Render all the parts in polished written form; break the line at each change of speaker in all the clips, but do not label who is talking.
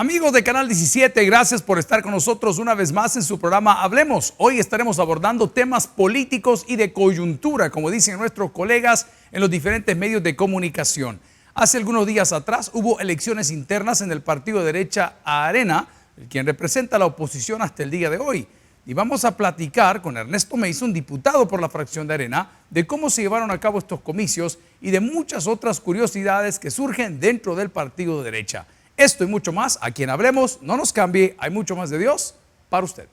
Amigos de Canal 17, gracias por estar con nosotros una vez más en su programa Hablemos. Hoy estaremos abordando temas políticos y de coyuntura, como dicen nuestros colegas en los diferentes medios de comunicación. Hace algunos días atrás hubo elecciones internas en el partido de derecha Arena, quien representa a la oposición hasta el día de hoy. Y vamos a platicar con Ernesto Mason, diputado por la fracción de Arena, de cómo se llevaron a cabo estos comicios y de muchas otras curiosidades que surgen dentro del partido de derecha. Esto y mucho más, aquí en Hablemos, no nos cambie, hay mucho más de Dios para usted.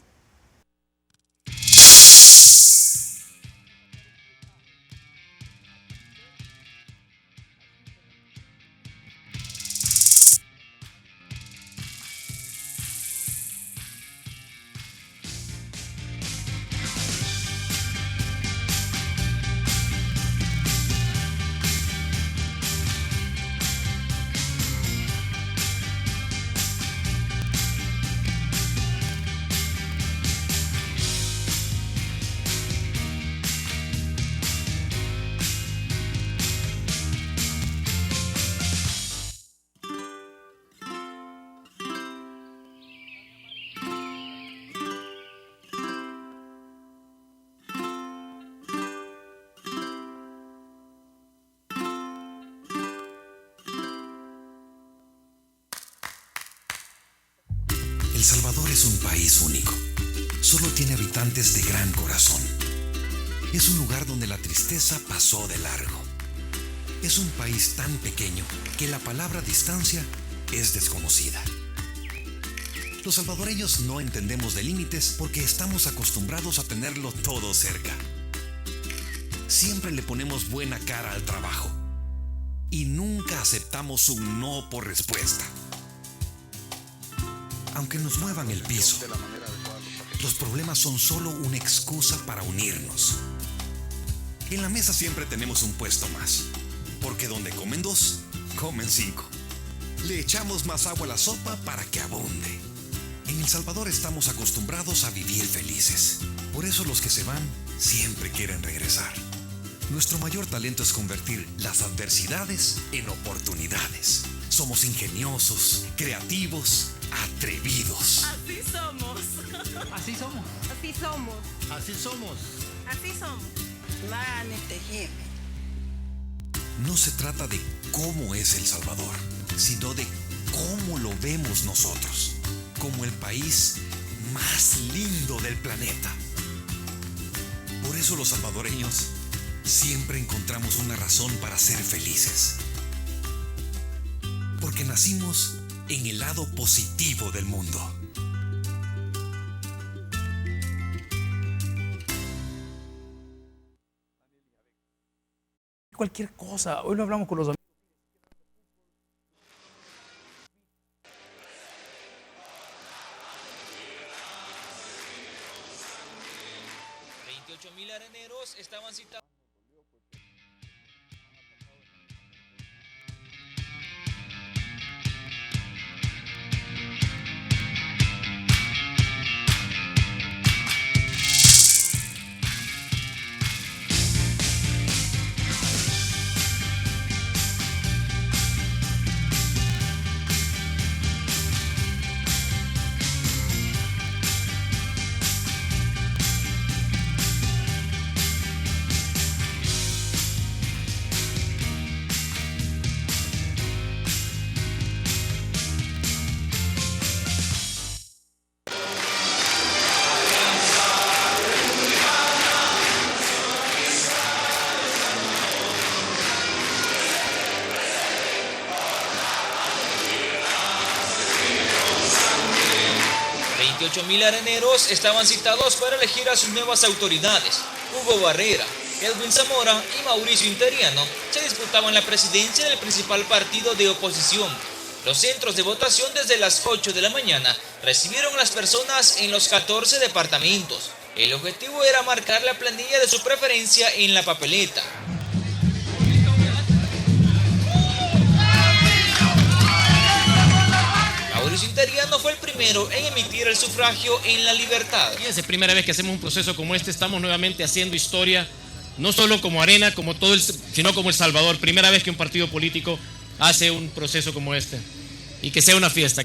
El Salvador es un país único. Solo tiene habitantes de gran corazón. Es un lugar donde la tristeza pasó de largo. Es un país tan pequeño que la palabra distancia es desconocida. Los salvadoreños no entendemos de límites porque estamos acostumbrados a tenerlo todo cerca. Siempre le ponemos buena cara al trabajo y nunca aceptamos un no por respuesta. Aunque nos muevan el piso, los problemas son solo una excusa para unirnos. En la mesa siempre tenemos un puesto más, porque donde comen dos, comen cinco. Le echamos más agua a la sopa para que abunde. En El Salvador estamos acostumbrados a vivir felices. Por eso los que se van siempre quieren regresar. Nuestro mayor talento es convertir las adversidades en oportunidades. Somos ingeniosos, creativos, atrevidos.
Así somos.
Así somos.
Así somos.
Así somos.
Así somos.
No se trata de cómo es El Salvador, sino de cómo lo vemos nosotros, como el país más lindo del planeta. Por eso los salvadoreños siempre encontramos una razón para ser felices. Porque nacimos en el lado positivo del mundo.
Cualquier cosa, hoy lo hablamos con los amigos.
$28,000 areneros estaban citados. $28,000 areneros estaban citados para elegir a sus nuevas autoridades. Hugo Barrera, Edwin Zamora y Mauricio Interiano se disputaban la presidencia del principal partido de oposición. Los centros de votación desde las 8 de la mañana recibieron a las personas en los 14 departamentos. El objetivo era marcar la planilla de su preferencia en la papeleta. Mauricio Interiano fue el primero en emitir el sufragio en La Libertad.
Es la primera vez que hacemos un proceso como este, estamos nuevamente haciendo historia, no solo como Arena, como sino como El Salvador. Primera vez que un partido político hace un proceso como este. y que sea una fiesta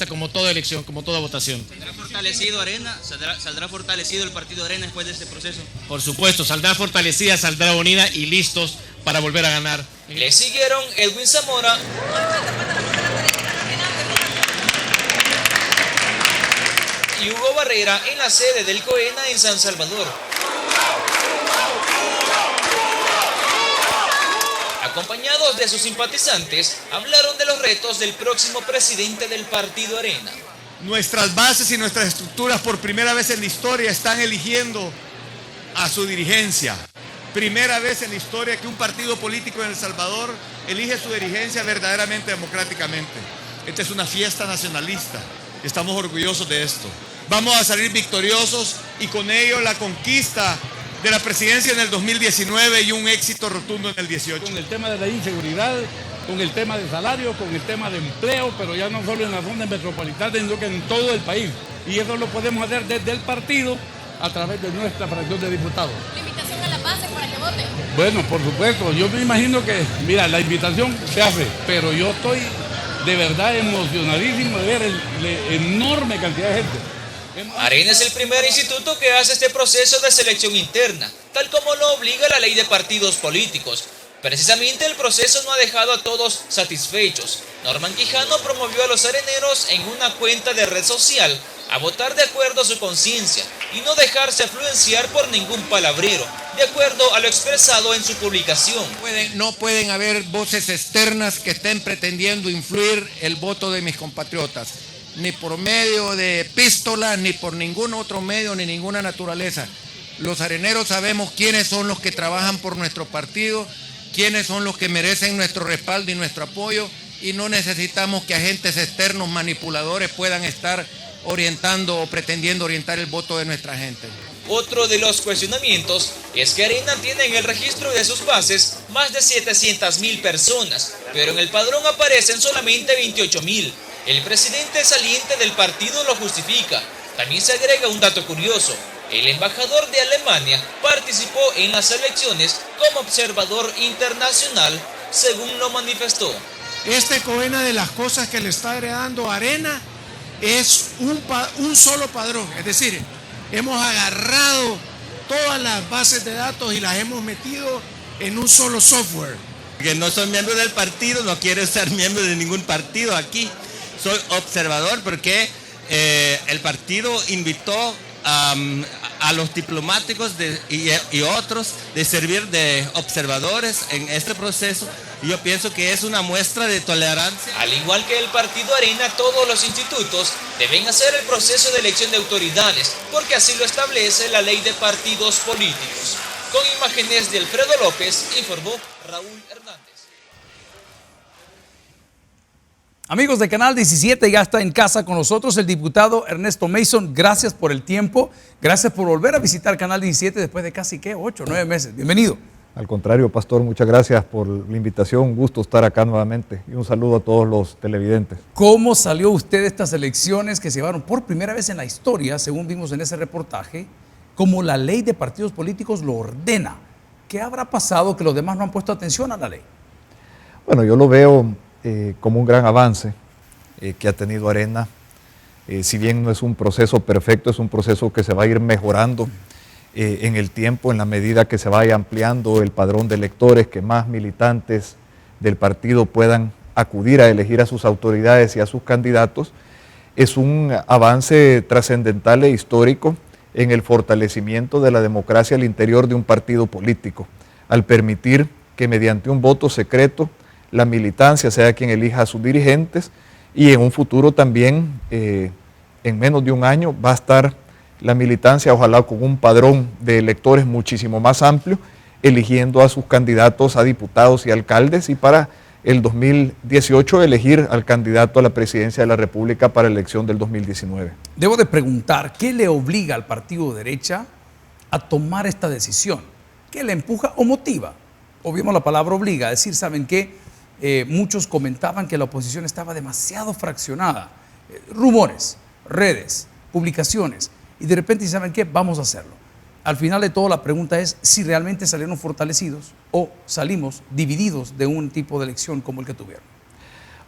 como toda elección, como toda votación.
¿Saldrá fortalecido Arena? ¿Saldrá fortalecido el partido Arena después de este proceso?
Por supuesto, saldrá fortalecida, saldrá unida y listos para volver a ganar.
Le siguieron Edwin Zamora y Hugo Barrera en la sede del COENA en San Salvador. Acompañados de sus simpatizantes, hablaron de los retos del próximo presidente del partido Arena.
Nuestras bases y nuestras estructuras por primera vez en la historia están eligiendo a su dirigencia. Primera vez en la historia que un partido político en El Salvador elige su dirigencia verdaderamente democráticamente. Esta es una fiesta nacionalista. Estamos orgullosos de esto. Vamos a salir victoriosos y con ello la conquista de la presidencia en el 2019 y un éxito rotundo en el 18.
Con el tema de la inseguridad, con el tema de salario, con el tema de empleo, pero ya no solo en la zona metropolitana, sino que en todo el país. Y eso lo podemos hacer desde el partido a través de nuestra fracción de diputados.
¿La invitación a las bases para que voten?
Bueno, por supuesto, yo me imagino que, mira, la invitación se hace, pero yo estoy de verdad emocionadísimo de ver la enorme cantidad de gente.
Arena es el primer instituto que hace este proceso de selección interna, tal como lo obliga la ley de partidos políticos. Precisamente el proceso no ha dejado a todos satisfechos. Norman Quijano promovió a los areneros en una cuenta de red social a votar de acuerdo a su conciencia y no dejarse influenciar por ningún palabrero, de acuerdo a lo expresado en su publicación.
No pueden haber voces externas que estén pretendiendo influir el voto de mis compatriotas, ni por medio de epístolas, ni por ningún otro medio, ni ninguna naturaleza. Los areneros sabemos quiénes son los que trabajan por nuestro partido, quiénes son los que merecen nuestro respaldo y nuestro apoyo, y no necesitamos que agentes externos manipuladores puedan estar orientando o pretendiendo orientar el voto de nuestra gente.
Otro de los cuestionamientos es que Arena tiene en el registro de sus bases más de 700,000 personas, pero en el padrón aparecen solamente 28,000. El presidente saliente del partido lo justifica. También se agrega un dato curioso. El embajador de Alemania participó en las elecciones como observador internacional, según lo manifestó.
Este COENA, de las cosas que le está heredando Arena, es un solo padrón. Es decir, hemos agarrado todas las bases de datos y las hemos metido en un solo software.
Que no soy miembro del partido, no quiero ser miembro de ningún partido aquí. Soy observador porque el partido invitó a los diplomáticos y otros de servir de observadores en este proceso. Y yo pienso que es una muestra de tolerancia.
Al igual que el partido Arena, todos los institutos deben hacer el proceso de elección de autoridades, porque así lo establece la ley de partidos políticos. Con imágenes de Alfredo López, informó Raúl Hernández.
Amigos de Canal 17, ya está en casa con nosotros el diputado Ernesto Mason. Gracias por el tiempo, gracias por volver a visitar Canal 17 después de casi, 8 o 9 meses. Bienvenido.
Al contrario, pastor, muchas gracias por la invitación, un gusto estar acá nuevamente y un saludo a todos los televidentes.
¿Cómo salió usted de estas elecciones que se llevaron por primera vez en la historia, según vimos en ese reportaje, como la ley de partidos políticos lo ordena? ¿Qué habrá pasado que los demás no han puesto atención a la ley?
Bueno, yo lo veo como un gran avance que ha tenido Arena. Si bien no es un proceso perfecto, es un proceso que se va a ir mejorando en el tiempo, en la medida que se vaya ampliando el padrón de electores, que más militantes del partido puedan acudir a elegir a sus autoridades y a sus candidatos. Es un avance trascendental e histórico en el fortalecimiento de la democracia al interior de un partido político, al permitir que mediante un voto secreto la militancia sea quien elija a sus dirigentes, y en un futuro también, en menos de un año, va a estar la militancia, ojalá con un padrón de electores muchísimo más amplio, eligiendo a sus candidatos a diputados y alcaldes, y para el 2018 elegir al candidato a la presidencia de la República para la elección del 2019.
Debo de preguntar, ¿qué le obliga al partido de derecha a tomar esta decisión? ¿Qué le empuja o motiva? O vimos la palabra obliga, es decir, ¿saben qué? Muchos comentaban que la oposición estaba demasiado fraccionada. Rumores, redes, publicaciones, y de repente, ¿saben qué? Vamos a hacerlo. Al final de todo, la pregunta es si realmente salieron fortalecidos o salimos divididos de un tipo de elección como el que tuvieron.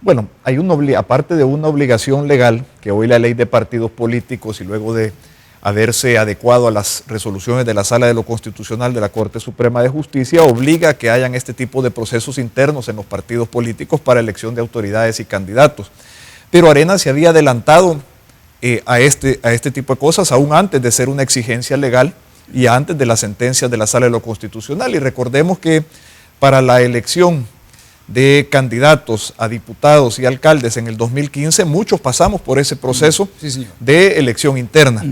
Bueno, hay aparte de una obligación legal, que hoy la ley de partidos políticos y luego de haberse adecuado a las resoluciones de la Sala de lo Constitucional de la Corte Suprema de Justicia, obliga a que hayan este tipo de procesos internos en los partidos políticos para elección de autoridades y candidatos. Pero Arena se había adelantado a este tipo de cosas aún antes de ser una exigencia legal y antes de las sentencias de la Sala de lo Constitucional. Y recordemos que para la elección de candidatos a diputados y alcaldes en el 2015, muchos pasamos por ese proceso de elección interna.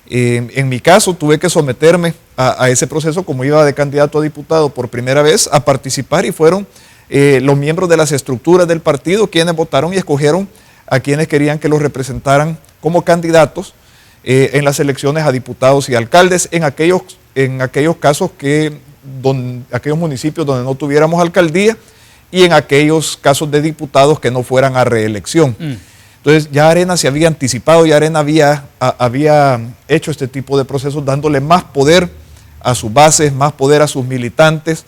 En mi caso tuve que someterme a ese proceso como iba de candidato a diputado por primera vez a participar y fueron los miembros de las estructuras del partido quienes votaron y escogieron a quienes querían que los representaran como candidatos en las elecciones a diputados y alcaldes en aquellos casos aquellos municipios donde no tuviéramos alcaldía y en aquellos casos de diputados que no fueran a reelección. Entonces ya Arena se había anticipado, ya Arena había hecho este tipo de procesos dándole más poder a sus bases, más poder a sus militantes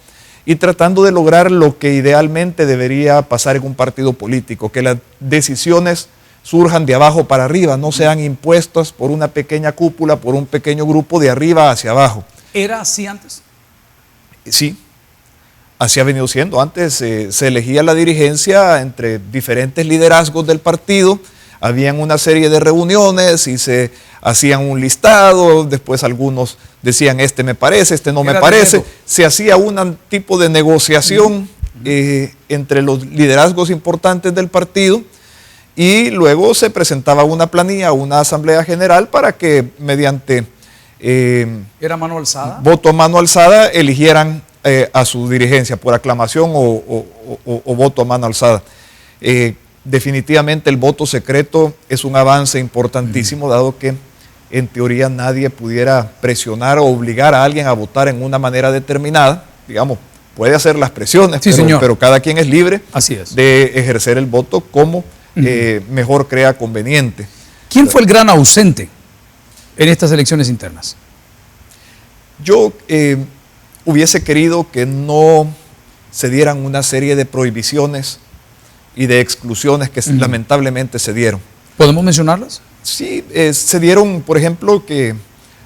y tratando de lograr lo que idealmente debería pasar en un partido político, que las decisiones surjan de abajo para arriba, no sean impuestas por una pequeña cúpula, por un pequeño grupo de arriba hacia abajo.
¿Era así antes?
Sí. Así ha venido siendo. Antes se elegía la dirigencia entre diferentes liderazgos del partido, habían una serie de reuniones y se hacían un listado, después algunos decían este me parece, este no me parece, se hacía un tipo de negociación entre los liderazgos importantes del partido y luego se presentaba una planilla, una asamblea general para que mediante
¿era mano alzada?
Voto a mano alzada eligieran a su dirigencia por aclamación o voto a mano alzada. Definitivamente el voto secreto es un avance importantísimo, dado que en teoría nadie pudiera presionar o obligar a alguien a votar en una manera determinada. Digamos, puede hacer las presiones, pero cada quien es libre de ejercer el voto como mejor crea conveniente.
¿Quién fue el gran ausente en estas elecciones internas?
Yo hubiese querido que no se dieran una serie de prohibiciones y de exclusiones que lamentablemente se dieron.
¿Podemos mencionarlas?
Sí, se dieron, por ejemplo, que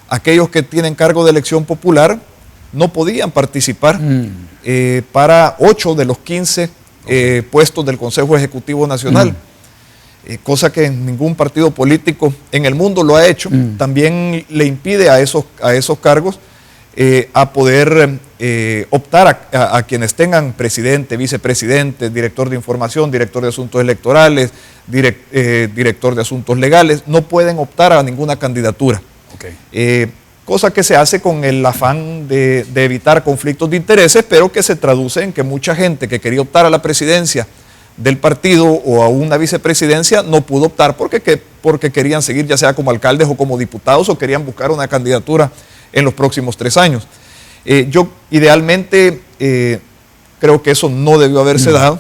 aquellos que tienen cargo de elección popular no podían participar para 8 de los 15 puestos del Consejo Ejecutivo Nacional, cosa que ningún partido político en el mundo lo ha hecho. También le impide a esos cargos a poder optar a quienes tengan presidente, vicepresidente, director de información, director de asuntos electorales, director de asuntos legales, no pueden optar a ninguna candidatura. Cosa que se hace con el afán de evitar conflictos de intereses, pero que se traduce en que mucha gente que quería optar a la presidencia del partido o a una vicepresidencia no pudo optar porque querían seguir ya sea como alcaldes o como diputados o querían buscar una candidatura en los próximos 3 años. Yo idealmente creo que eso no debió haberse dado,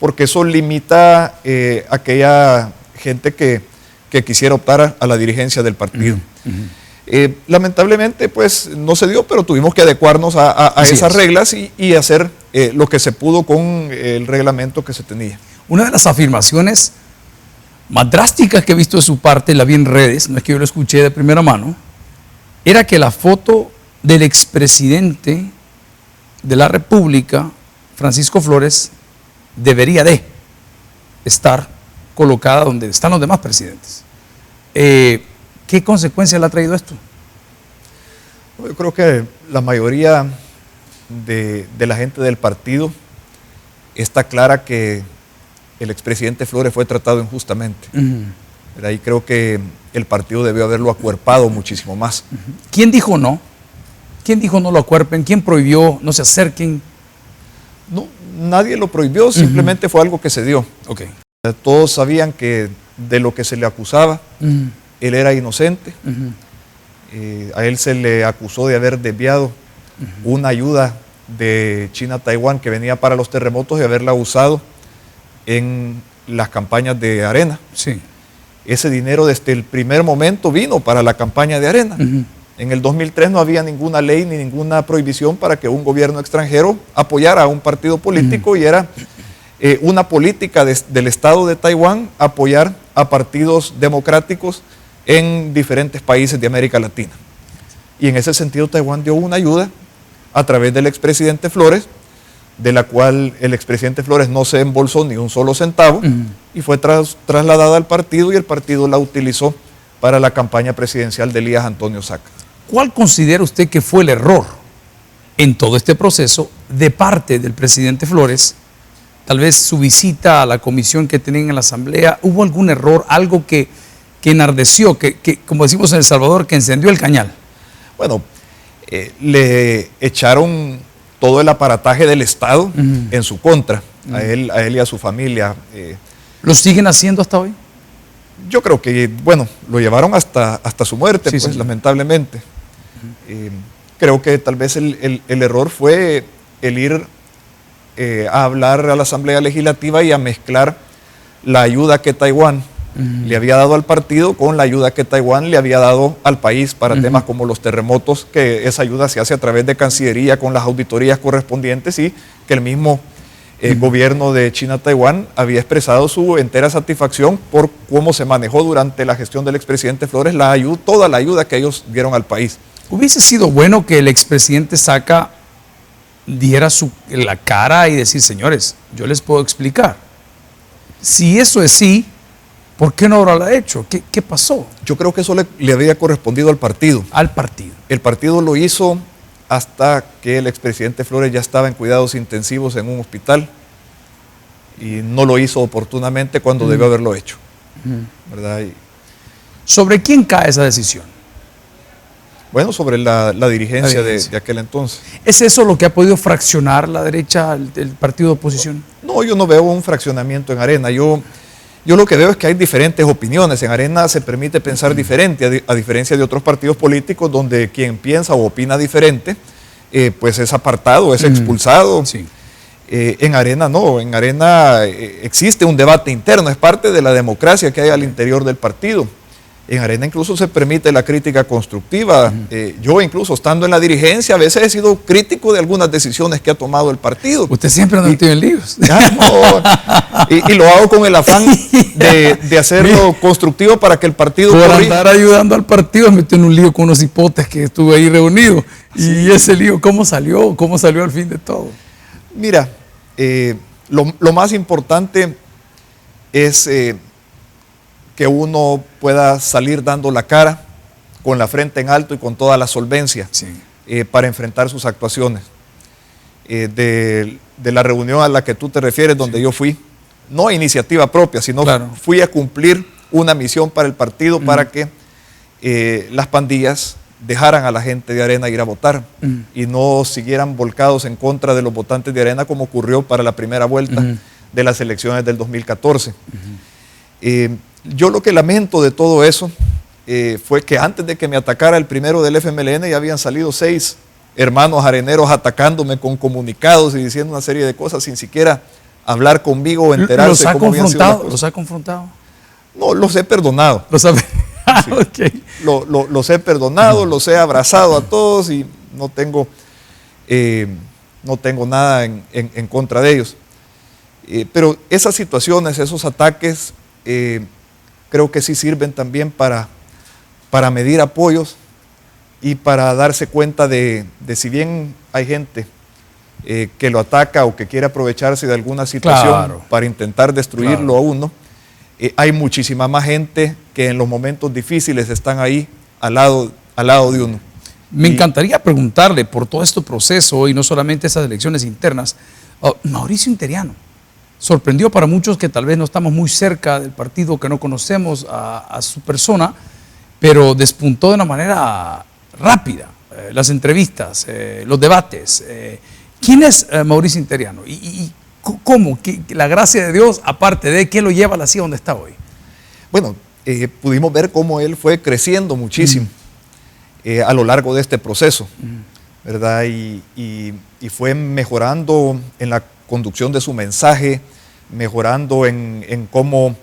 porque eso limita a aquella gente que quisiera optar a la dirigencia del partido. Lamentablemente pues no se dio, pero tuvimos que adecuarnos a esas reglas y hacer lo que se pudo con el reglamento que se tenía.
Una de las afirmaciones más drásticas que he visto de su parte, la vi en redes, no es que yo lo escuché de primera mano, era que la foto del expresidente de la República, Francisco Flores, debería de estar colocada donde están los demás presidentes. ¿Qué consecuencias le ha traído esto?
Yo creo que la mayoría de la gente del partido está clara que el expresidente Flores fue tratado injustamente. De ahí creo que el partido debió haberlo acuerpado muchísimo más.
¿Quién dijo no? ¿Quién dijo no lo acuerpen? ¿Quién prohibió no se acerquen?
No, nadie lo prohibió, simplemente fue algo que se dio. Todos sabían que de lo que se le acusaba, él era inocente. A él se le acusó de haber desviado una ayuda de China a Taiwán que venía para los terremotos y haberla usado en las campañas de Arena. Ese dinero desde el primer momento vino para la campaña de Arena. En el 2003 no había ninguna ley ni ninguna prohibición para que un gobierno extranjero apoyara a un partido político y era una política del Estado de Taiwán apoyar a partidos democráticos en diferentes países de América Latina. Y en ese sentido Taiwán dio una ayuda a través del expresidente Flores, de la cual el expresidente Flores no se embolsó ni un solo centavo, y fue trasladada al partido, y el partido la utilizó para la campaña presidencial de Elías Antonio Saca.
¿Cuál considera usted que fue el error en todo este proceso de parte del presidente Flores? Tal vez su visita a la comisión que tenían en la asamblea, ¿hubo algún error, algo que enardeció, que, como decimos en El Salvador, que encendió el cañal?
Bueno, le echaron todo el aparataje del Estado en su contra, a él y a su familia.
¿Lo siguen haciendo hasta hoy?
Yo creo que, bueno, lo llevaron hasta su muerte, sí, pues, sí, lamentablemente. Creo que tal vez el error fue el ir a hablar a la Asamblea Legislativa y a mezclar la ayuda que Taiwán le había dado al partido con la ayuda que Taiwán le había dado al país para temas como los terremotos, que esa ayuda se hace a través de Cancillería con las auditorías correspondientes, y que el mismo gobierno de China-Taiwán había expresado su entera satisfacción por cómo se manejó durante la gestión del expresidente Flores toda la ayuda que ellos dieron al país.
¿Hubiese sido bueno que el expresidente Saca diera la cara y decir, señores, yo les puedo explicar? Si eso es sí, ¿por qué no lo ha hecho? ¿Qué pasó?
Yo creo que eso le había correspondido al partido.
Al partido.
El partido lo hizo hasta que el expresidente Flores ya estaba en cuidados intensivos en un hospital, y no lo hizo oportunamente cuando debió haberlo hecho. ¿Verdad?
¿Sobre quién cae esa decisión?
Bueno, sobre la dirigencia de aquel entonces.
¿Es eso lo que ha podido fraccionar la derecha, el partido de oposición?
No, yo no veo un fraccionamiento en Arena. Yo lo que veo es que hay diferentes opiniones. En Arena se permite pensar diferente, a diferencia de otros partidos políticos donde quien piensa o opina diferente, pues es apartado, es expulsado.
Sí.
En Arena no, en Arena existe un debate interno, es parte de la democracia que hay al interior del partido. En Arena incluso se permite la crítica constructiva. Yo incluso estando en la dirigencia a veces he sido crítico de algunas decisiones que ha tomado el partido.
Usted siempre anda metido en líos.
Y lo hago con el afán de hacerlo constructivo para que el partido...
Por andar ayudando al partido me metió en un lío con unos hipotes que estuve ahí reunido. Sí. Y ese lío, ¿cómo salió? ¿Cómo salió al fin de todo?
Mira, lo más importante es... que uno pueda salir dando la cara, con la frente en alto y con toda la solvencia, sí, para enfrentar sus actuaciones. De la reunión a la que tú te refieres, donde yo fui, no a iniciativa propia, sino fui a cumplir una misión para el partido, para que las pandillas dejaran a la gente de Arena ir a votar y no siguieran volcados en contra de los votantes de Arena, como ocurrió para la primera vuelta de las elecciones del 2014. Yo lo que lamento de todo eso fue que antes de que me atacara el primero del FMLN ya habían salido 6 hermanos areneros atacándome con comunicados y diciendo una serie de cosas sin siquiera hablar conmigo o enterarse cómo habían sido las cosas.
¿Los ha confrontado?
No, los he perdonado.
Sí.
Okay. Los he perdonado, los he abrazado a todos y no tengo nada en contra de ellos. Pero esas situaciones, esos ataques... creo que sí sirven también para medir apoyos y para darse cuenta de si bien hay gente que lo ataca o que quiere aprovecharse de alguna situación para intentar destruirlo a uno, hay muchísima más gente que en los momentos difíciles están ahí al lado de uno.
Me encantaría preguntarle por todo este proceso y no solamente esas elecciones internas, Mauricio Interiano. Sorprendió para muchos que tal vez no estamos muy cerca del partido, que no conocemos a su persona, pero despuntó de una manera rápida. Las entrevistas, los debates. ¿Quién es Mauricio Interiano? ¿Y cómo? La gracia de Dios, aparte de qué lo lleva a la silla donde está hoy.
Bueno, pudimos ver cómo él fue creciendo muchísimo a lo largo de este proceso, ¿verdad? Y fue mejorando en la conducción de su mensaje, mejorando en cómo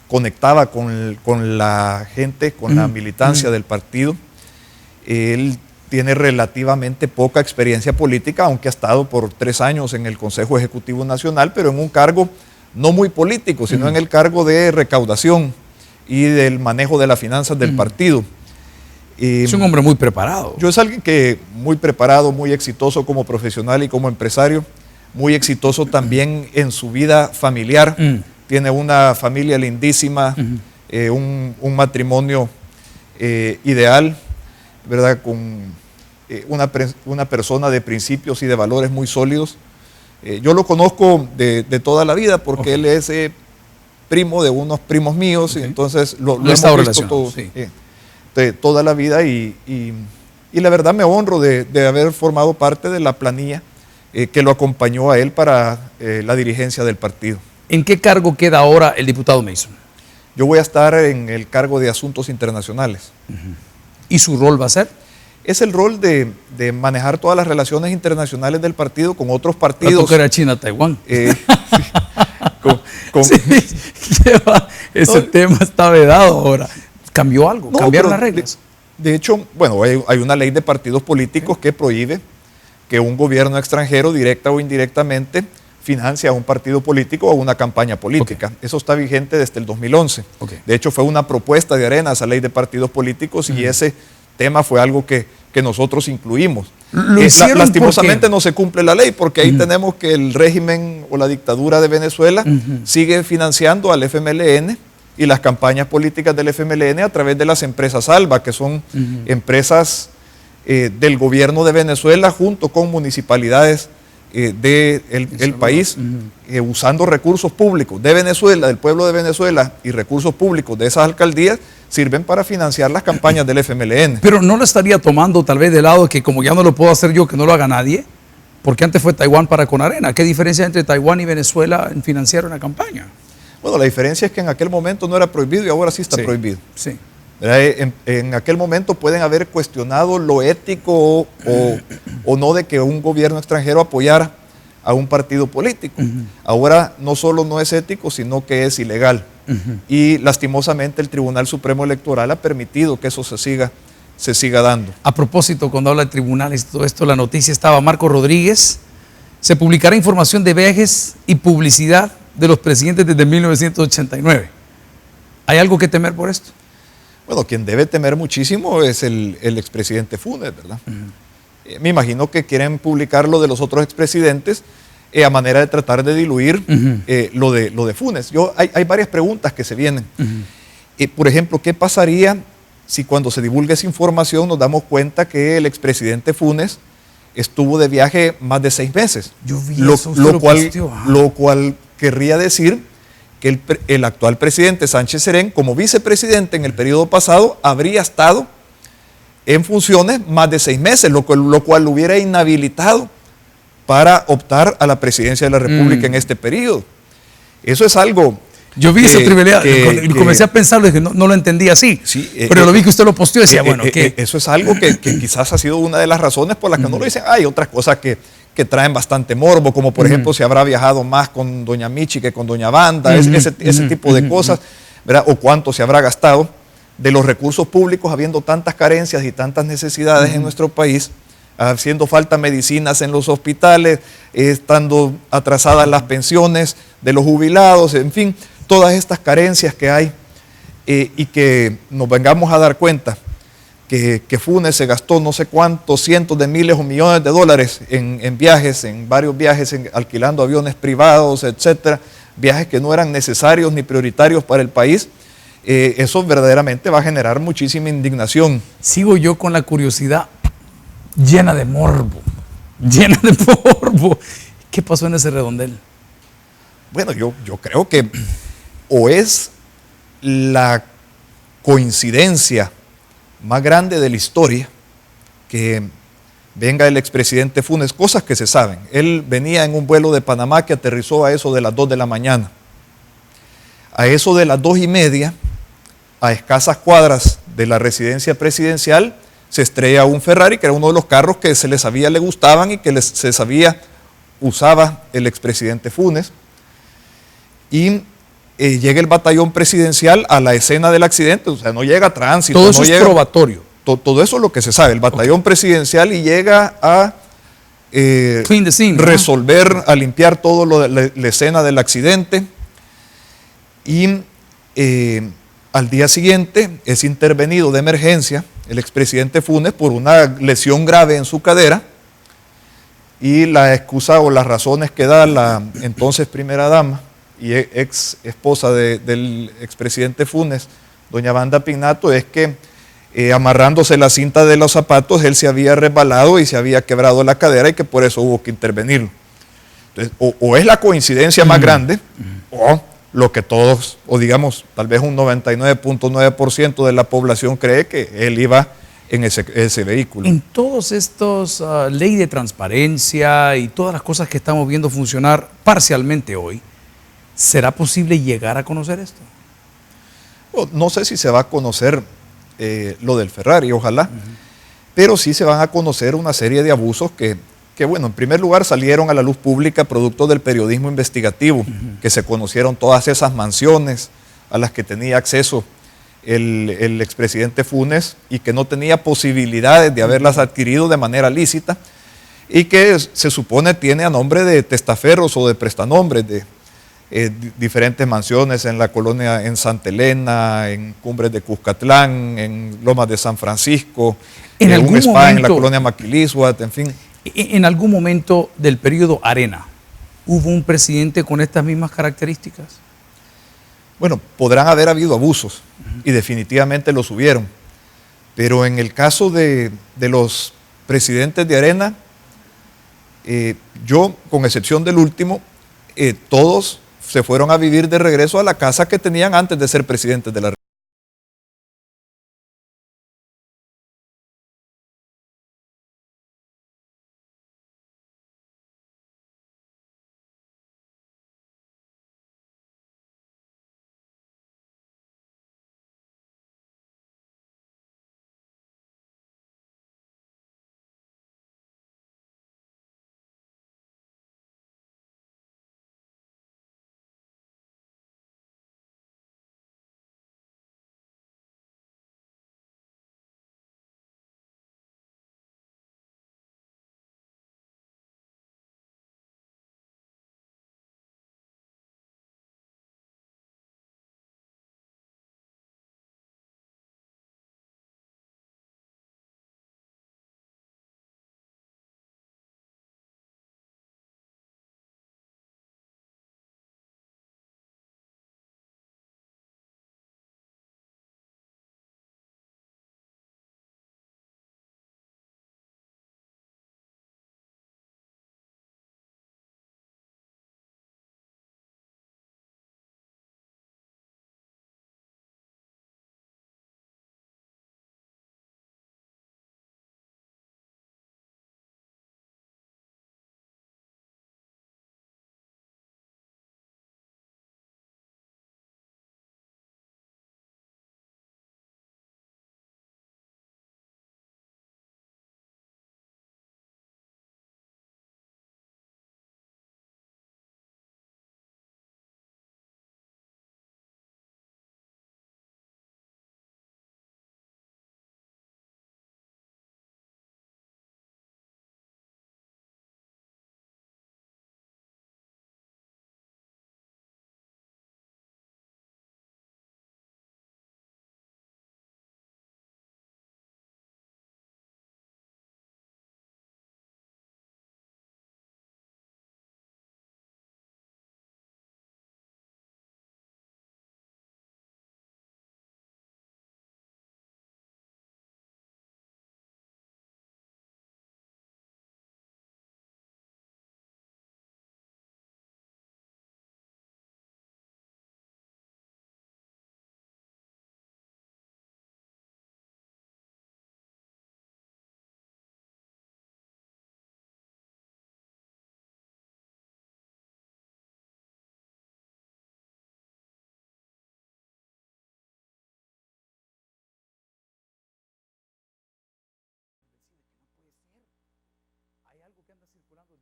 conectaba con la gente, con la militancia del partido. Él tiene relativamente poca experiencia política, aunque ha estado por 3 años en el Consejo Ejecutivo Nacional, pero en un cargo no muy político, sino en el cargo de recaudación y del manejo de las finanzas del partido.
Es un hombre muy preparado.
Yo es alguien que muy preparado, muy exitoso como profesional y como empresario, muy exitoso también en su vida familiar. Tiene una familia lindísima, un matrimonio ideal, ¿verdad? Con una persona de principios y de valores muy sólidos. Yo lo conozco de toda la vida porque él es primo de unos primos míos, y entonces lo hemos visto de toda la vida y la verdad me honro de haber formado parte de la planilla que lo acompañó a él para la dirigencia del partido.
¿En qué cargo queda ahora el diputado Mason?
Yo voy a estar en el cargo de Asuntos Internacionales.
¿Y su rol va a ser?
Es el rol de manejar todas las relaciones internacionales del partido con otros partidos.
Que era China, Taiwán. Ese tema está vedado ahora. ¿Cambió algo? ¿Cambiaron las reglas?
De hecho, bueno, hay una ley de partidos políticos que prohíbe que un gobierno extranjero, directa o indirectamente, financia a un partido político o una campaña política. Eso está vigente desde el 2011. De hecho, fue una propuesta de Arena esa ley de partidos políticos y ese tema fue algo que nosotros incluimos. Lastimosamente no se cumple la ley porque ahí tenemos que el régimen o la dictadura de Venezuela sigue financiando al FMLN y las campañas políticas del FMLN a través de las empresas ALBA, que son empresas del gobierno de Venezuela junto con municipalidades del país, usando recursos públicos de Venezuela, del pueblo de Venezuela, y recursos públicos de esas alcaldías sirven para financiar las campañas del FMLN.
Pero no lo estaría tomando tal vez de lado que como ya no lo puedo hacer yo, que no lo haga nadie, porque antes fue Taiwán para con Arena. ¿Qué diferencia hay entre Taiwán y Venezuela en financiar una campaña?
Bueno, la diferencia es que en aquel momento no era prohibido y ahora sí está prohibido.
Sí.
En aquel momento pueden haber cuestionado lo ético o no de que un gobierno extranjero apoyara a un partido político. Ahora no solo no es ético, sino que es ilegal. Y lastimosamente el Tribunal Supremo Electoral ha permitido que eso se siga dando.
A propósito, cuando habla de tribunales y todo esto, la noticia estaba Marco Rodríguez. Se publicará información de viajes y publicidad de los presidentes desde 1989. ¿Hay algo que temer por esto?
Bueno, quien debe temer muchísimo es el expresidente Funes, ¿verdad? Me imagino que quieren publicar lo de los otros expresidentes a manera de tratar de diluir lo de Funes. Hay varias preguntas que se vienen. Por ejemplo, ¿qué pasaría si cuando se divulgue esa información nos damos cuenta que el expresidente Funes estuvo de viaje más de 6 meses?
Yo vi
lo cual querría decir que el actual presidente Sánchez Serén, como vicepresidente en el periodo pasado, habría estado en funciones más de 6 meses, lo cual lo hubiera inhabilitado para optar a la presidencia de la República en este periodo. Eso es algo...
Yo vi esa trivialidad y comencé a pensarlo y dije, no lo entendí así, pero lo vi que usted lo posteó y decía, bueno, ¿qué?
Eso es algo que quizás ha sido una de las razones por las que no lo dicen. Hay otras cosas que traen bastante morbo, como por ejemplo si habrá viajado más con doña Michi que con doña Wanda, ese tipo de cosas, ¿verdad? O cuánto se habrá gastado de los recursos públicos, habiendo tantas carencias y tantas necesidades en nuestro país, haciendo falta medicinas en los hospitales, estando atrasadas las pensiones de los jubilados, en fin, todas estas carencias que hay y que nos vengamos a dar cuenta que Funes se gastó no sé cuántos cientos de miles o millones de dólares en viajes, en varios viajes, alquilando aviones privados, etcétera, viajes que no eran necesarios ni prioritarios para el país. Eso verdaderamente va a generar muchísima indignación.
Sigo yo con la curiosidad llena de morbo. ¿Qué pasó en ese redondel?
Bueno, yo creo que o es la coincidencia más grande de la historia que venga el expresidente Funes, cosas que se saben. Él venía en un vuelo de Panamá que aterrizó a eso de las 2 de la mañana. A eso de las 2:30, a escasas cuadras de la residencia presidencial, se estrella un Ferrari, que era uno de los carros que se les sabía le gustaban y que se sabía usaba el expresidente Funes. Y llega el batallón presidencial a la escena del accidente, o sea, no llega tránsito.
Todo eso es probatorio.
Todo eso es lo que se sabe, el batallón presidencial, y llega a
clean the scene,
resolver, a limpiar todo la escena del accidente, y al día siguiente es intervenido de emergencia el expresidente Funes por una lesión grave en su cadera, y la excusa o las razones que da la entonces primera dama y ex esposa del expresidente Funes, doña Wanda Pignato, es que amarrándose la cinta de los zapatos él se había resbalado y se había quebrado la cadera y que por eso hubo que intervenirlo. Entonces, o es la coincidencia más grande, o lo que todos, o digamos, tal vez un 99.9% de la población cree que él iba en ese vehículo.
En todos estos ley de transparencia y todas las cosas que estamos viendo funcionar parcialmente hoy, ¿será posible llegar a conocer esto?
No sé si se va a conocer lo del Ferrari, ojalá, pero sí se van a conocer una serie de abusos que, bueno, en primer lugar salieron a la luz pública producto del periodismo investigativo, que se conocieron todas esas mansiones a las que tenía acceso el expresidente Funes y que no tenía posibilidades de haberlas adquirido de manera lícita, y que se supone tiene a nombre de testaferros o de prestanombres de diferentes mansiones en la colonia, en Santa Elena, en Cumbres de Cuscatlán, en Lomas de San Francisco, en un spa en la colonia Maquilishuat, en fin.
¿En algún momento del periodo Arena hubo un presidente con estas mismas características?
Bueno, podrán haber habido abusos y definitivamente los hubieron, pero en el caso de los presidentes de Arena, yo, con excepción del último, todos se fueron a vivir de regreso a la casa que tenían antes de ser presidentes de la República.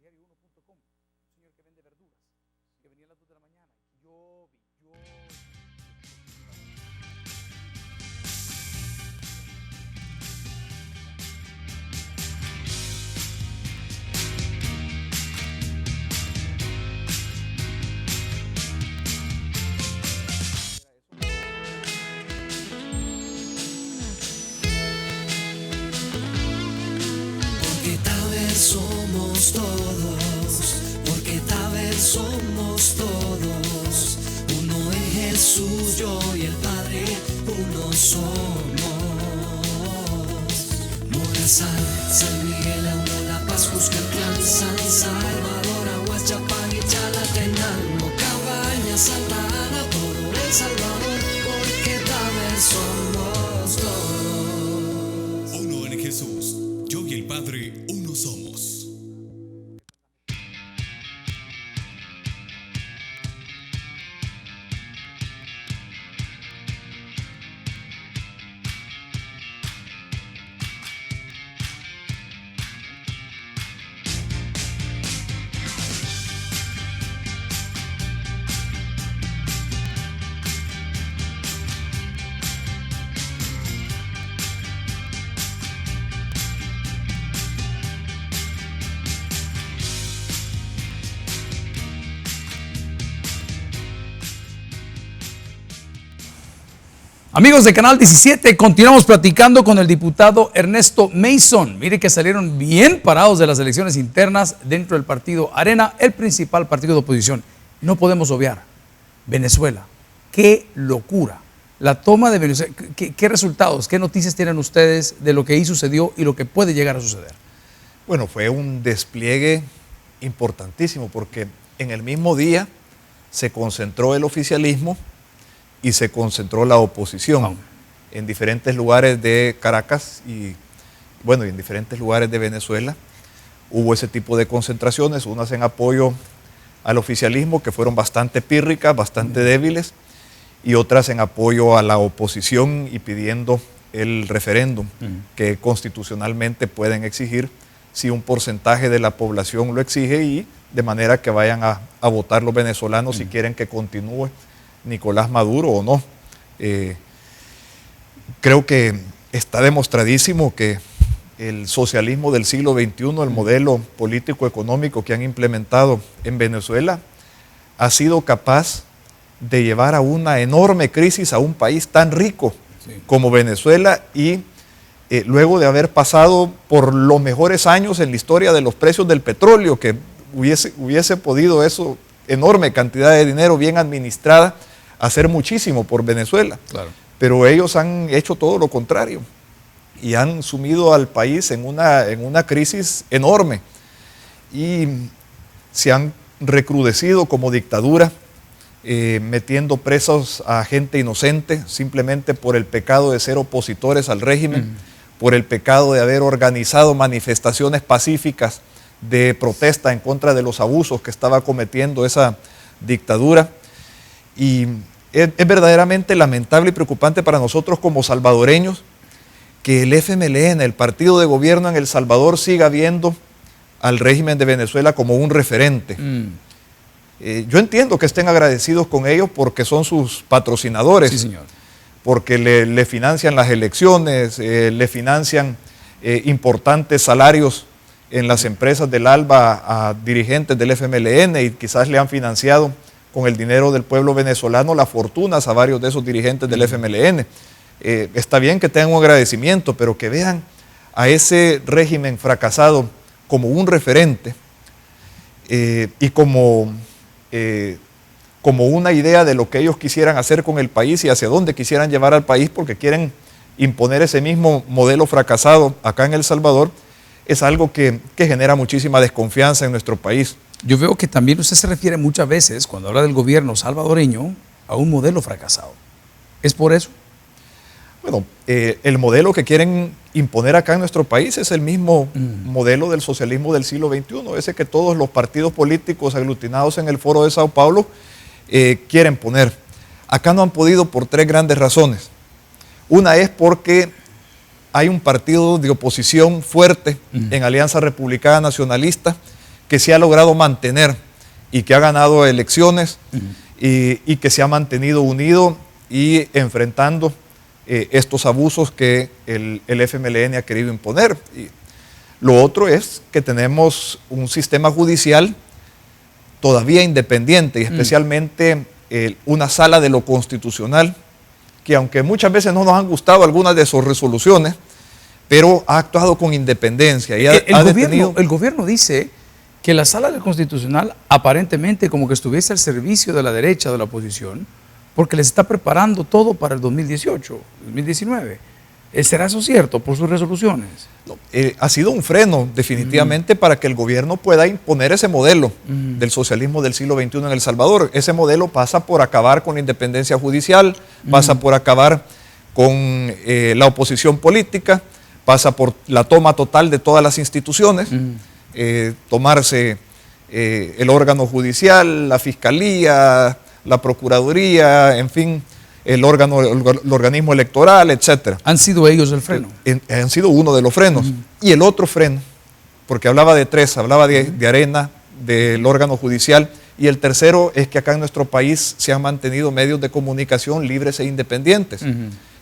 diario1.com, un señor que vende verduras, que venía a las 2 de la mañana. Yo
somos todos, porque Taber somos todos. Uno en Jesús, yo y el Padre, uno somos. Morazán, San Miguel, Auno, La Paz, Cuscatlán, San Salvador, Aguas, Chapán y Chalatenango, Cabañas, Santa Ana, todo El Salvador, porque Taber somos todos.
Uno en Jesús, yo y el Padre, uno somos.
Amigos de Canal 17, continuamos platicando con el diputado Ernesto Mason. Mire que salieron bien parados de las elecciones internas dentro del partido Arena, el principal partido de oposición. No podemos obviar Venezuela. ¡Qué locura! La toma de Venezuela. ¿Qué resultados, qué noticias tienen ustedes de lo que ahí sucedió y lo que puede llegar a suceder?
Bueno, fue un despliegue importantísimo porque en el mismo día se concentró el oficialismo y se concentró la oposición en diferentes lugares de Caracas y bueno, y en diferentes lugares de Venezuela. Hubo ese tipo de concentraciones, unas en apoyo al oficialismo que fueron bastante pírricas, bastante débiles, y otras en apoyo a la oposición y pidiendo el referéndum que constitucionalmente pueden exigir si un porcentaje de la población lo exige y de manera que vayan a votar los venezolanos si quieren que continúe Nicolás Maduro o no. Creo que está demostradísimo que el socialismo del siglo XXI, el modelo político-económico que han implementado en Venezuela, ha sido capaz de llevar a una enorme crisis a un país tan rico como Venezuela y luego de haber pasado por los mejores años en la historia de los precios del petróleo, que hubiese podido eso, enorme cantidad de dinero bien administrada, hacer muchísimo por Venezuela.
Claro.
Pero ellos han hecho todo lo contrario y han sumido al país en una crisis enorme y se han recrudecido como dictadura, metiendo presos a gente inocente simplemente por el pecado de ser opositores al régimen, por el pecado de haber organizado manifestaciones pacíficas de protesta en contra de los abusos que estaba cometiendo esa dictadura. Y es verdaderamente lamentable y preocupante para nosotros como salvadoreños que el FMLN, el partido de gobierno en El Salvador, siga viendo al régimen de Venezuela como un referente. Yo entiendo que estén agradecidos con ellos porque son sus patrocinadores,
sí, señor,
porque le financian las elecciones, le financian importantes salarios en las empresas del ALBA a dirigentes del FMLN y quizás le han financiado con el dinero del pueblo venezolano las fortunas a varios de esos dirigentes del FMLN. Está bien que tengan un agradecimiento, pero que vean a ese régimen fracasado como un referente y como una idea de lo que ellos quisieran hacer con el país y hacia dónde quisieran llevar al país, porque quieren imponer ese mismo modelo fracasado acá en El Salvador, es algo que genera muchísima desconfianza en nuestro país.
Yo veo que también usted se refiere muchas veces, cuando habla del gobierno salvadoreño, a un modelo fracasado. ¿Es por eso?
Bueno, el modelo que quieren imponer acá en nuestro país es el mismo modelo del socialismo del siglo XXI, ese que todos los partidos políticos aglutinados en el Foro de Sao Paulo quieren poner. Acá no han podido por tres grandes razones. Una es porque hay un partido de oposición fuerte en Alianza Republicana Nacionalista que se ha logrado mantener y que ha ganado elecciones y que se ha mantenido unido y enfrentando estos abusos que el FMLN ha querido imponer. Y lo otro es que tenemos un sistema judicial todavía independiente y especialmente una sala de lo constitucional que, aunque muchas veces no nos han gustado algunas de sus resoluciones, pero ha actuado con independencia. Y
el gobierno dice que la Sala del Constitucional aparentemente como que estuviese al servicio de la derecha, de la oposición, porque les está preparando todo para el 2018, 2019. ¿Será eso cierto por sus resoluciones?
No, ha sido un freno definitivamente para que el gobierno pueda imponer ese modelo del socialismo del siglo XXI en El Salvador. Ese modelo pasa por acabar con la independencia judicial, pasa por acabar con la oposición política, pasa por la toma total de todas las instituciones, tomarse el órgano judicial, la fiscalía, la procuraduría, en fin, el organismo electoral, etcétera.
¿Han sido ellos el freno?
Han sido uno de los frenos. Y el otro freno, porque hablaba de tres, hablaba de Arena, del órgano judicial, y el tercero es que acá en nuestro país se han mantenido medios de comunicación libres e independientes.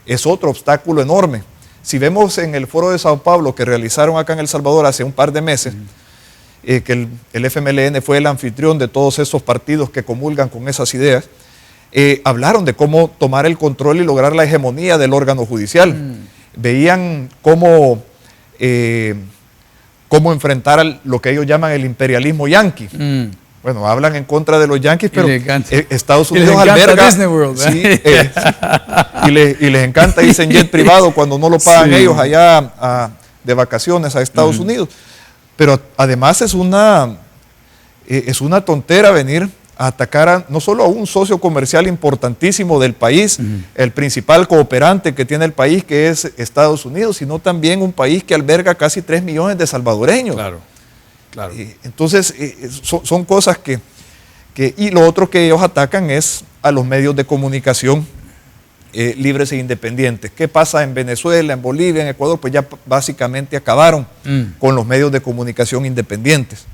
Es otro obstáculo enorme. Si vemos en el foro de Sao Paulo que realizaron acá en El Salvador hace un par de meses, que el FMLN fue el anfitrión de todos esos partidos que comulgan con esas ideas, hablaron de cómo tomar el control y lograr la hegemonía del órgano judicial. Veían cómo enfrentar lo que ellos llaman el imperialismo yanqui. Bueno, hablan en contra de los yanquis, pero Estados Unidos alberga
Disney World,
sí, y les encanta irse en jet privado cuando no lo pagan ellos allá de vacaciones a Estados Unidos. Pero además es una tontera venir a atacar no solo a un socio comercial importantísimo del país, el principal cooperante que tiene el país, que es Estados Unidos, sino también un país que alberga casi 3 millones de salvadoreños.
Claro.
Entonces, son cosas que... Y lo otro que ellos atacan es a los medios de comunicación libres e independientes. ¿Qué pasa en Venezuela, en Bolivia, en Ecuador? Pues ya básicamente acabaron con los medios de comunicación independientes.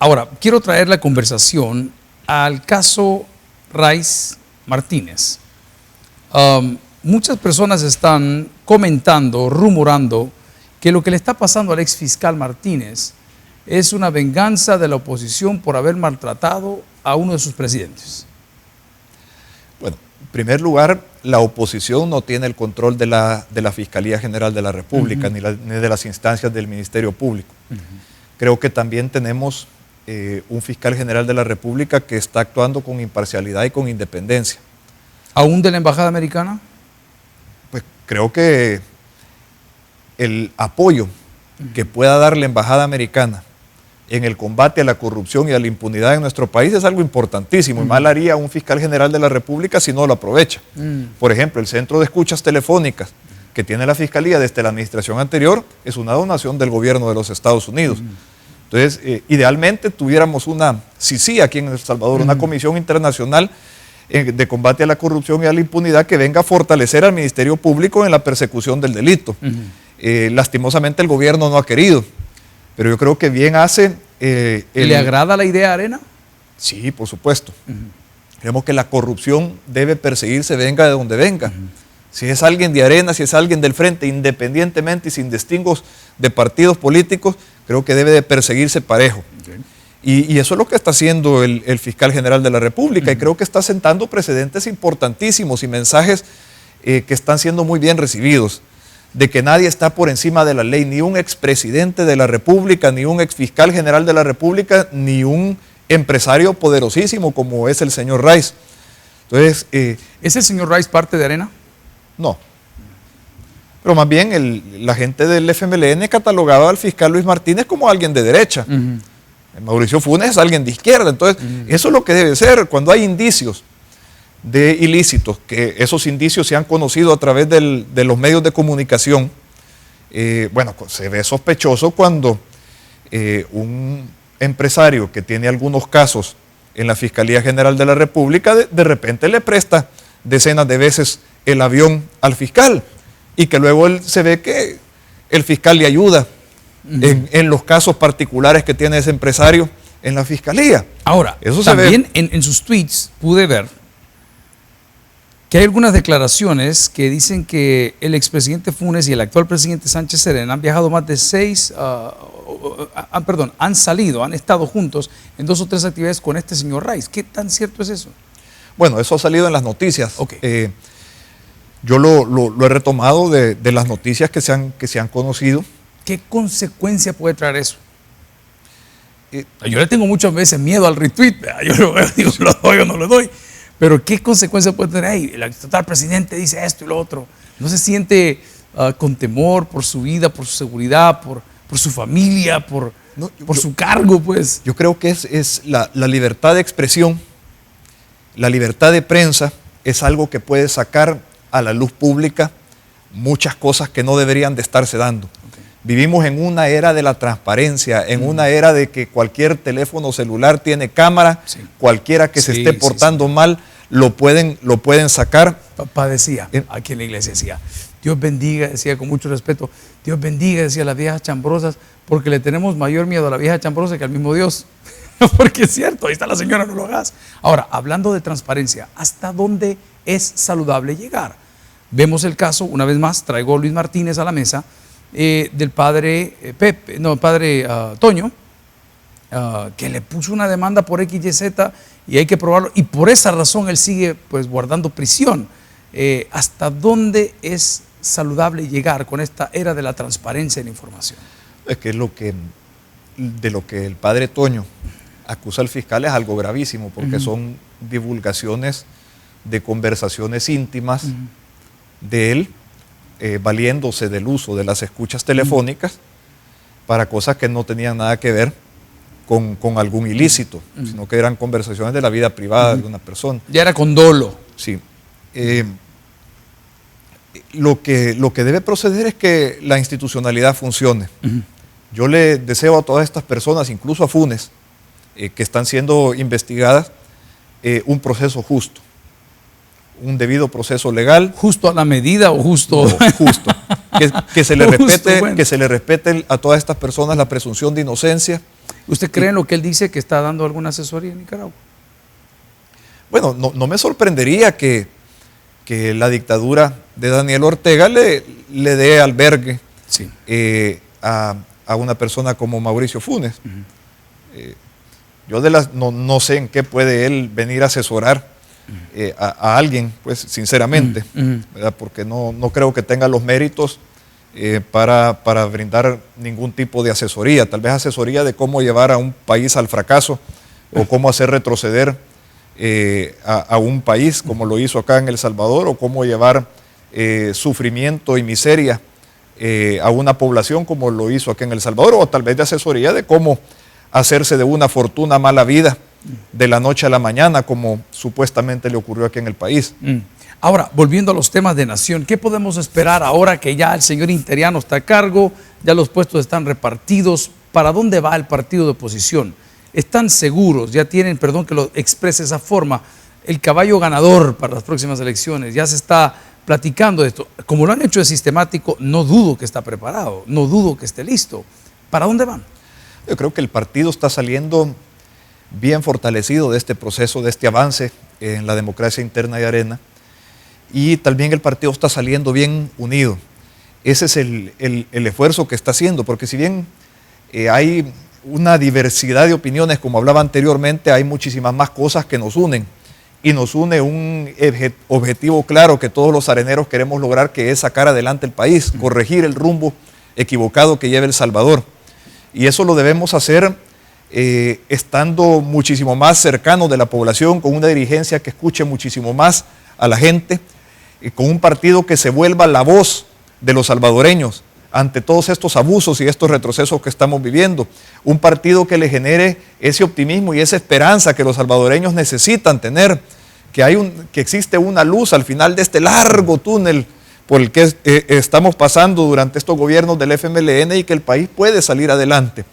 Ahora, quiero traer la conversación al caso Rice Martínez. Muchas personas están comentando, rumorando, que lo que le está pasando al ex fiscal Martínez es una venganza de la oposición por haber maltratado a uno de sus presidentes.
Bueno, en primer lugar, la oposición no tiene el control de la Fiscalía General de la República, ni de las instancias del Ministerio Público. Creo que también tenemos un fiscal general de la República que está actuando con imparcialidad y con independencia.
¿Aún de la Embajada Americana?
Pues creo que el apoyo que pueda dar la Embajada Americana en el combate a la corrupción y a la impunidad en nuestro país es algo importantísimo, y mal haría un fiscal general de la República si no lo aprovecha. Por ejemplo, el Centro de Escuchas Telefónicas que tiene la Fiscalía desde la administración anterior es una donación del gobierno de los Estados Unidos. Entonces, idealmente tuviéramos una CICI aquí en El Salvador, una Comisión Internacional de Combate a la Corrupción y a la Impunidad que venga a fortalecer al Ministerio Público en la persecución del delito. Lastimosamente el gobierno no ha querido, pero yo creo que bien hace...
¿Le agrada la idea, Arena?
Sí, por supuesto. Creemos que la corrupción debe perseguirse, venga de donde venga. Si es alguien de Arena, si es alguien del Frente, independientemente y sin distingos de partidos políticos, creo que debe de perseguirse parejo. Y eso es lo que está haciendo el fiscal general de la República, y creo que está sentando precedentes importantísimos y mensajes que están siendo muy bien recibidos, de que nadie está por encima de la ley, ni un expresidente de la República, ni un exfiscal general de la República, ni un empresario poderosísimo como es el señor Rice. Entonces,
¿es el señor Rice parte de Arena?
No. Pero más bien la gente del FMLN catalogaba al fiscal Luis Martínez como alguien de derecha. Mauricio Funes es alguien de izquierda. Entonces, eso es lo que debe ser cuando hay indicios de ilícitos, que esos indicios se han conocido a través de los medios de comunicación. Bueno, se ve sospechoso cuando un empresario que tiene algunos casos en la Fiscalía General de la República de repente le presta decenas de veces el avión al fiscal, y que luego él se ve que el fiscal le ayuda en los casos particulares que tiene ese empresario en la fiscalía.
Ahora,
eso
también en sus tweets pude ver que hay algunas declaraciones que dicen que el expresidente Funes y el actual presidente Sánchez Serén han viajado más de han estado juntos en 2 o 3 actividades con este señor Rice. ¿Qué tan cierto es eso?
Bueno, eso ha salido en las noticias. Yo lo he retomado de las noticias que se han conocido.
¿Qué consecuencia puede traer eso? Yo le tengo muchas veces miedo al retweet, ¿verdad? Yo lo veo, digo, ¿lo doy o no lo doy? Pero ¿qué consecuencias puede tener ahí? El tal presidente dice esto y lo otro. ¿No se siente con temor por su vida, por su seguridad, por su familia, por su cargo, pues?
Yo creo que es la libertad de expresión, la libertad de prensa es algo que puede sacar a la luz pública muchas cosas que no deberían de estarse dando. Vivimos en una era de la transparencia, en una era de que cualquier teléfono celular tiene cámara, cualquiera que se esté portando mal lo pueden sacar.
Papá decía, aquí en la iglesia decía, Dios bendiga, decía con mucho respeto, Dios bendiga, decía, las viejas chambrosas, porque le tenemos mayor miedo a la vieja chambrosa que al mismo Dios. Porque es cierto, ahí está la señora, no lo hagas. Ahora, hablando de transparencia, ¿hasta dónde es saludable llegar? Vemos el caso, una vez más, traigo a Luis Martínez a la mesa, del padre Toño, que le puso una demanda por XYZ y hay que probarlo, y por esa razón él sigue pues guardando prisión. ¿Hasta dónde es saludable llegar con esta era de la transparencia en la información?
Es que de lo que el padre Toño acusa al fiscal es algo gravísimo, porque son divulgaciones de conversaciones íntimas de él, valiéndose del uso de las escuchas telefónicas para cosas que no tenían nada que ver con algún ilícito, sino que eran conversaciones de la vida privada de una persona.
Ya era con dolo.
Sí. Lo que debe proceder es que la institucionalidad funcione. Yo le deseo a todas estas personas, incluso a Funes, que están siendo investigadas, un proceso justo, un debido proceso legal.
¿Justo a la medida o justo?
No, justo. Que se le respete,
Justo, bueno.
que se le respete a todas estas personas la presunción de inocencia.
¿Usted cree en lo que él dice, que está dando alguna asesoría en Nicaragua?
Bueno, no me sorprendería que la dictadura de Daniel Ortega le dé albergue a una persona como Mauricio Funes. Yo no sé en qué puede él venir a asesorar a alguien, pues sinceramente, ¿verdad? Porque no creo que tenga los méritos para brindar ningún tipo de asesoría, tal vez asesoría de cómo llevar a un país al fracaso o cómo hacer retroceder a un país como lo hizo acá en El Salvador, o cómo llevar sufrimiento y miseria a una población como lo hizo acá en El Salvador, o tal vez de asesoría de cómo hacerse de una fortuna mala vida de la noche a la mañana, como supuestamente le ocurrió aquí en el país.
Ahora, volviendo a los temas de nación, ¿qué podemos esperar ahora que ya el señor Interiano está a cargo, ya los puestos están repartidos? ¿Para dónde va el partido de oposición? ¿Están seguros? ¿Ya tienen, perdón que lo exprese de esa forma, el caballo ganador para las próximas elecciones? ¿Ya se está platicando de esto? Como lo han hecho de sistemático, no dudo que está preparado, no dudo que esté listo. ¿Para dónde van?
Yo creo que el partido está saliendo bien fortalecido de este proceso, de este avance en la democracia interna de Arena, y también el partido está saliendo bien unido. Ese es el esfuerzo que está haciendo, porque si bien hay una diversidad de opiniones, como hablaba anteriormente, hay muchísimas más cosas que nos unen, y nos une un objetivo claro que todos los areneros queremos lograr, que es sacar adelante el país, corregir el rumbo equivocado que lleva El Salvador. Y eso lo debemos hacer estando muchísimo más cercanos de la población, con una dirigencia que escuche muchísimo más a la gente, con un partido que se vuelva la voz de los salvadoreños ante todos estos abusos y estos retrocesos que estamos viviendo. Un partido que le genere ese optimismo y esa esperanza que los salvadoreños necesitan tener, que existe una luz al final de este largo túnel por el que estamos pasando durante estos gobiernos del FMLN, y que el país puede salir adelante.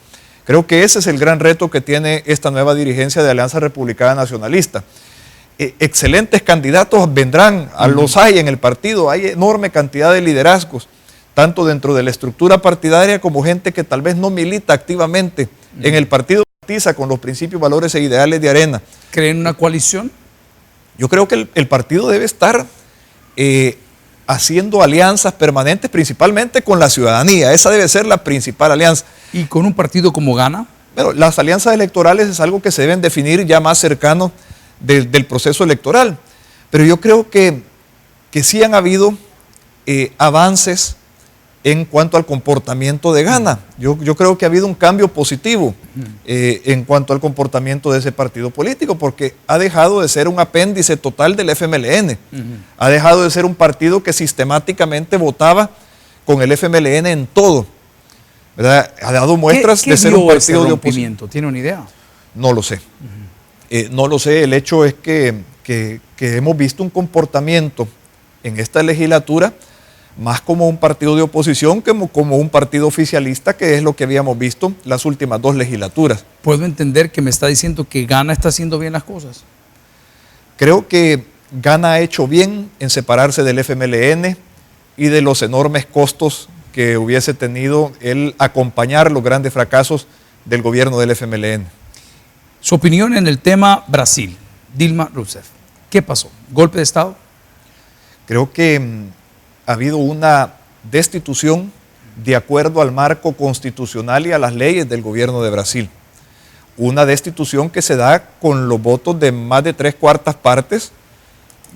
Creo que ese es el gran reto que tiene esta nueva dirigencia de Alianza Republicana Nacionalista. Excelentes candidatos vendrán, los hay en el partido, hay enorme cantidad de liderazgos, tanto dentro de la estructura partidaria como gente que tal vez no milita activamente en el partido, simpatiza con los principios, valores e ideales de Arena.
¿Creen una coalición?
Yo creo que el partido debe estar haciendo alianzas permanentes, principalmente con la ciudadanía. Esa debe ser la principal alianza.
¿Y con un partido como Gana?
Bueno, las alianzas electorales es algo que se deben definir ya más cercano del proceso electoral. Pero yo creo que sí han habido avances en cuanto al comportamiento de Gana. Yo creo que ha habido un cambio positivo en cuanto al comportamiento de ese partido político, porque ha dejado de ser un apéndice total del FMLN. Ha dejado de ser un partido que sistemáticamente votaba con el FMLN en todo, ¿verdad? Ha dado muestras de ser un partido de oposición.
¿Tiene una idea?
No lo sé. No lo sé. El hecho es que hemos visto un comportamiento en esta legislatura más como un partido de oposición que como un partido oficialista, que es lo que habíamos visto las últimas 2 legislaturas.
¿Puedo entender que me está diciendo que Gana está haciendo bien las cosas?
Creo que Gana ha hecho bien en separarse del FMLN y de los enormes costos que hubiese tenido el acompañar los grandes fracasos del gobierno del FMLN.
Su opinión en el tema Brasil, Dilma Rousseff. ¿Qué pasó? ¿Golpe de Estado?
Creo que ha habido una destitución de acuerdo al marco constitucional y a las leyes del gobierno de Brasil. Una destitución que se da con los votos de más de 3/4 partes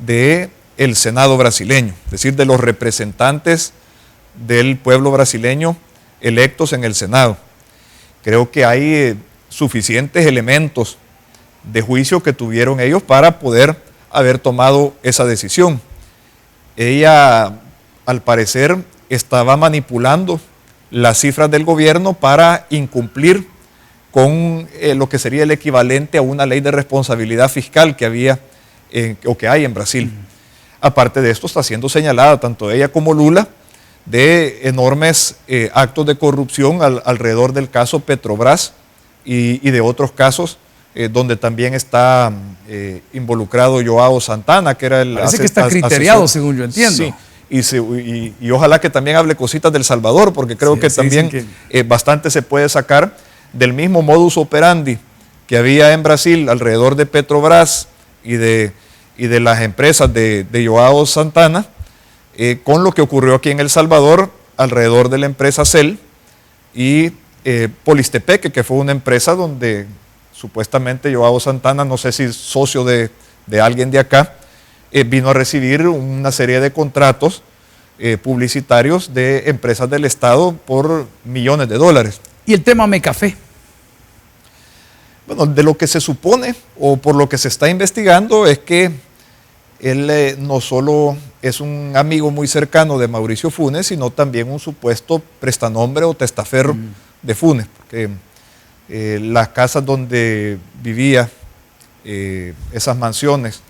del Senado brasileño, es decir, de los representantes del pueblo brasileño electos en el Senado. Creo que hay suficientes elementos de juicio que tuvieron ellos para poder haber tomado esa decisión. Ella, al parecer, estaba manipulando las cifras del gobierno para incumplir con lo que sería el equivalente a una ley de responsabilidad fiscal que había o que hay en Brasil. Aparte de esto, está siendo señalada tanto ella como Lula de enormes actos de corrupción alrededor del caso Petrobras y de otros casos donde también está involucrado Joao Santana, que era el
Parece que está criteriado, según yo entiendo.
Sí. Y ojalá que también hable cositas del Salvador, porque creo que también bastante se puede sacar del mismo modus operandi que había en Brasil alrededor de Petrobras y de las empresas de Joao Santana, con lo que ocurrió aquí en El Salvador alrededor de la empresa Cel y Polistepeque, que fue una empresa donde supuestamente Joao Santana, no sé si socio de alguien de acá, vino a recibir una serie de contratos publicitarios de empresas del Estado por millones de dólares.
¿Y el tema Mecafé?
Bueno, de lo que se supone o por lo que se está investigando es que él no solo es un amigo muy cercano de Mauricio Funes, sino también un supuesto prestanombre o testaferro de Funes, porque las casas donde vivía, esas mansiones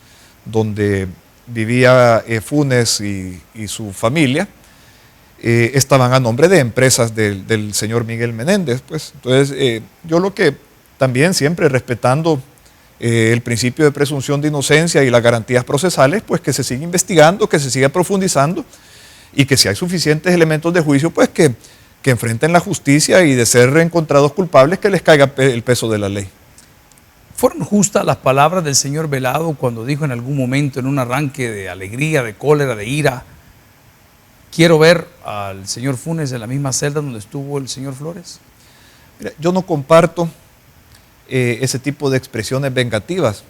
donde vivía Funes y su familia, estaban a nombre de empresas del señor Miguel Menéndez. Pues. Entonces, yo lo que también siempre respetando el principio de presunción de inocencia y las garantías procesales, pues que se siga investigando, que se siga profundizando y que si hay suficientes elementos de juicio, pues que enfrenten la justicia y de ser encontrados culpables, que les caiga el peso de la ley.
¿Fueron justas las palabras del señor Velado cuando dijo en algún momento, en un arranque de alegría, de cólera, de ira, quiero ver al señor Funes en la misma celda donde estuvo el señor Flores?
Mira, yo no comparto ese tipo de expresiones vengativas.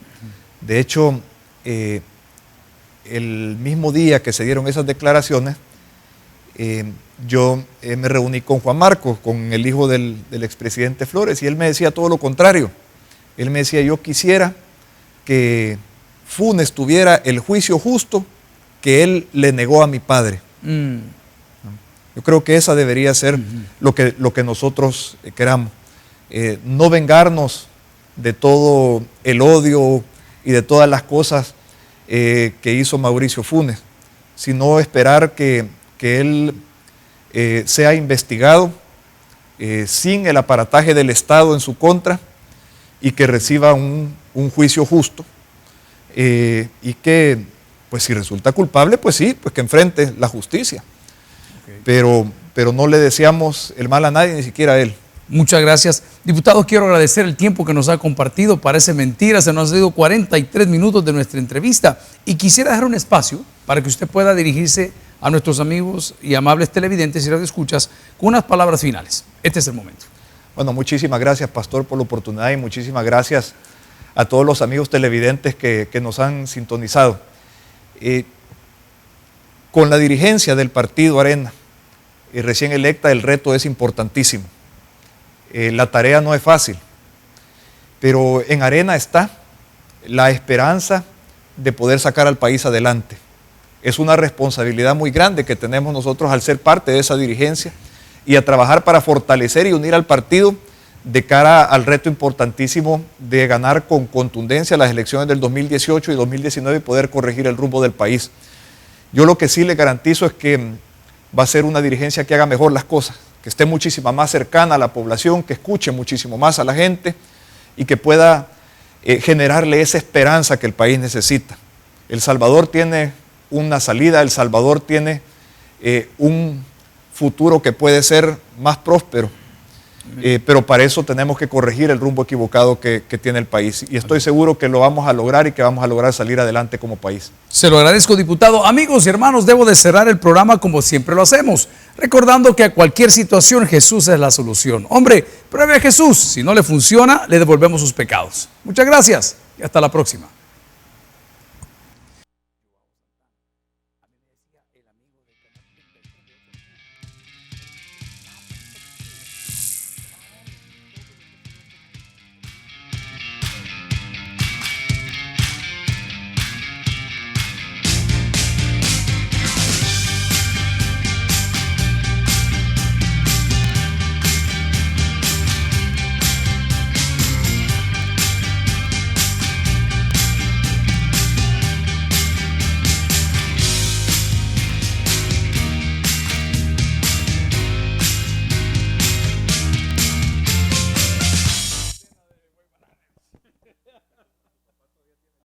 De hecho, el mismo día que se dieron esas declaraciones, yo me reuní con Juan Marcos, con el hijo del expresidente Flores, y él me decía todo lo contrario. Él me decía, yo quisiera que Funes tuviera el juicio justo que él le negó a mi padre. Yo creo que esa debería ser lo que nosotros queramos. No vengarnos de todo el odio y de todas las cosas que hizo Mauricio Funes, sino esperar que él sea investigado sin el aparataje del Estado en su contra y que reciba un juicio justo y que, pues si resulta culpable, pues sí, pues que enfrente la justicia. Pero no le deseamos el mal a nadie, ni siquiera a él.
Muchas gracias. Diputado, quiero agradecer el tiempo que nos ha compartido. Parece mentira, se nos ha ido 43 minutos de nuestra entrevista y quisiera dejar un espacio para que usted pueda dirigirse a nuestros amigos y amables televidentes y radioescuchas con unas palabras finales. Este es el momento.
Bueno, muchísimas gracias, Pastor, por la oportunidad y muchísimas gracias a todos los amigos televidentes que nos han sintonizado. Con la dirigencia del partido Arena, recién electa, el reto es importantísimo. La tarea no es fácil, pero en Arena está la esperanza de poder sacar al país adelante. Es una responsabilidad muy grande que tenemos nosotros al ser parte de esa dirigencia y a trabajar para fortalecer y unir al partido de cara al reto importantísimo de ganar con contundencia las elecciones del 2018 y 2019 y poder corregir el rumbo del país. Yo lo que sí le garantizo es que va a ser una dirigencia que haga mejor las cosas, que esté muchísimo más cercana a la población, que escuche muchísimo más a la gente y que pueda generarle esa esperanza que el país necesita. El Salvador tiene una salida, El Salvador tiene un futuro que puede ser más próspero, pero para eso tenemos que corregir el rumbo equivocado que tiene el país y estoy seguro que lo vamos a lograr y que vamos a lograr salir adelante como país.
Se lo agradezco, diputado. Amigos y hermanos, debo de cerrar el programa como siempre lo hacemos, recordando que a cualquier situación Jesús es la solución. Hombre, pruebe a Jesús, si no le funciona, le devolvemos sus pecados. Muchas gracias y hasta la próxima.